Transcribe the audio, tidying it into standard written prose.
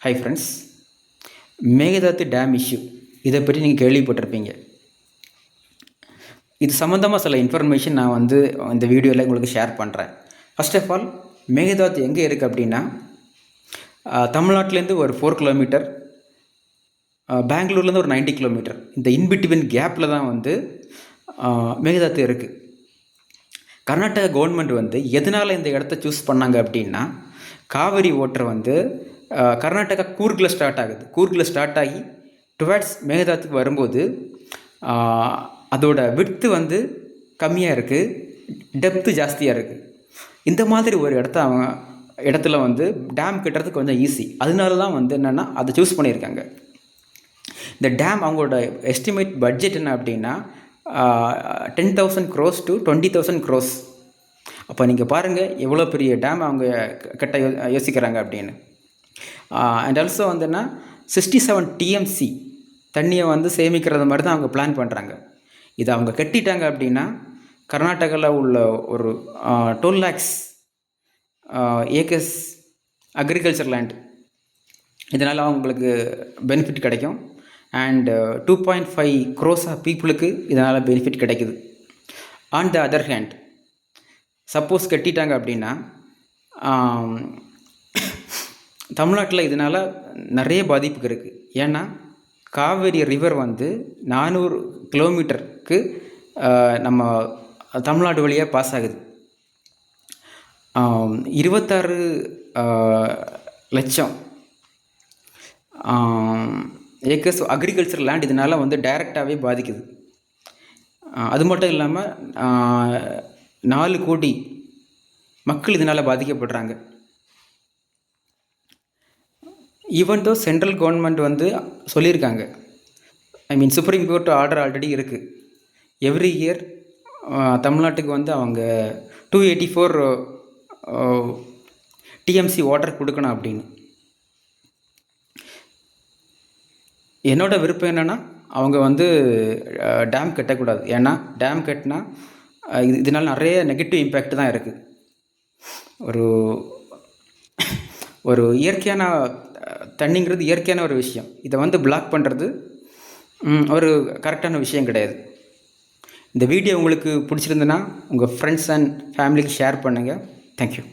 Hi friends, Mekedatu dam issue இதை பற்றி நீங்கள் கேள்விப்பட்டிருப்பீங்க. இது சம்மந்தமாக சில இன்ஃபர்மேஷன் நான் இந்த வீடியோவில் உங்களுக்கு ஷேர் பண்ணுறேன். ஃபர்ஸ்ட் ஆஃப் ஆல், மேகதாத்து எங்கே இருக்குது அப்படின்னா, தமிழ்நாட்டிலேருந்து ஒரு 4 கிலோமீட்டர், பெங்களூர்லேருந்து ஒரு 90 கிலோமீட்டர், இந்த இன்பிட்வீன் கேப்பில் தான் மேகதாத்து இருக்குது. கர்நாடகா கவர்மெண்ட் எதனால் இந்த இடத்த சூஸ் பண்ணாங்க அப்படின்னா, காவிரி ஓட்டர் கர்நாடகா கூர்கில் ஸ்டார்ட் ஆகுது. கூர்கில் ஸ்டார்ட் ஆகி டுவர்ட்ஸ் மேகதாத்துக்கு வரும்போது அதோட விட்த்து கம்மியாக இருக்குது, டெப்த்து ஜாஸ்தியாக இருக்குது. இந்த மாதிரி ஒரு இடத்துல டேம் கட்டுறதுக்கு கொஞ்சம் ஈஸி. அதனால தான் என்னென்னா அதை சூஸ் பண்ணியிருக்காங்க. இந்த டேம் அவங்களோட எஸ்டிமேட் பட்ஜெட் என்ன அப்படின்னா 10,000 crores to 20,000 crores. அப்போ நீங்கள் பாருங்கள் எவ்வளோ பெரிய டேம் அவங்க கட்ட யோசிக்கிறாங்க அப்படின்னு. அண்ட் ஆல்சோ 67 TMC தண்ணியை சேமிக்கிறது மாதிரி தான் அவங்க பிளான் பண்ணுறாங்க. இதை அவங்க கட்டிட்டாங்க அப்படின்னா கர்நாடகாவில் உள்ள ஒரு 12 lakhs ஏக்கர்ஸ் அக்ரிகல்ச்சர் லேண்ட், இதனால் அவங்களுக்கு பெனிஃபிட் கிடைக்கும். அண்ட் 2.5 crores ஆஃப் பீப்புளுக்கு இதனால் பெனிஃபிட் கிடைக்குது. On the other hand, suppose கட்டிட்டாங்க அப்படின்னா தமிழ்நாட்டில் இதனால் நிறைய பாதிப்புக்கு இருக்குது. ஏன்னா காவேரி ரிவர் 400 கிலோமீட்டருக்கு நம்ம தமிழ்நாடு வழியாக பாஸ் ஆகுது. 26 லட்சம் ஏக்கர்ஸ் அக்ரிகல்ச்சர் லேண்ட் இதனால் டைரெக்டாகவே பாதிக்குது. அது மட்டும் இல்லாமல் 4 கோடி மக்கள் இதனால் பாதிக்கப்படுறாங்க. ஈவன் தோ சென்ட்ரல் கவர்மெண்ட் சொல்லியிருக்காங்க, சுப்ரீம் கோர்ட் ஆர்டர் ஆல்ரெடி இருக்குது. எவ்ரி இயர் தமிழ்நாட்டுக்கு அவங்க 284 TMC வாட்டர் கொடுக்கணும் அப்படின்னு. என்னோட விருப்பம் என்னென்னா அவங்க டேம் கட்டக்கூடாது. ஏன்னா டேம் கட்டினா இதனால் நிறைய நெகட்டிவ் இம்பேக்ட் தான் இருக்குது. ஒரு இயற்கையான தண்ணிங்கிறது இயற்கையான ஒரு விஷயம். இதை பிளாக் பண்ணுறது ஒரு கரெக்டான விஷயம் கிடையாது. இந்த வீடியோ உங்களுக்கு பிடிச்சிருந்துன்னா உங்கள் ஃப்ரெண்ட்ஸ் அண்ட் ஃபேமிலிக்கு ஷேர் பண்ணுங்கள். தேங்க்யூ.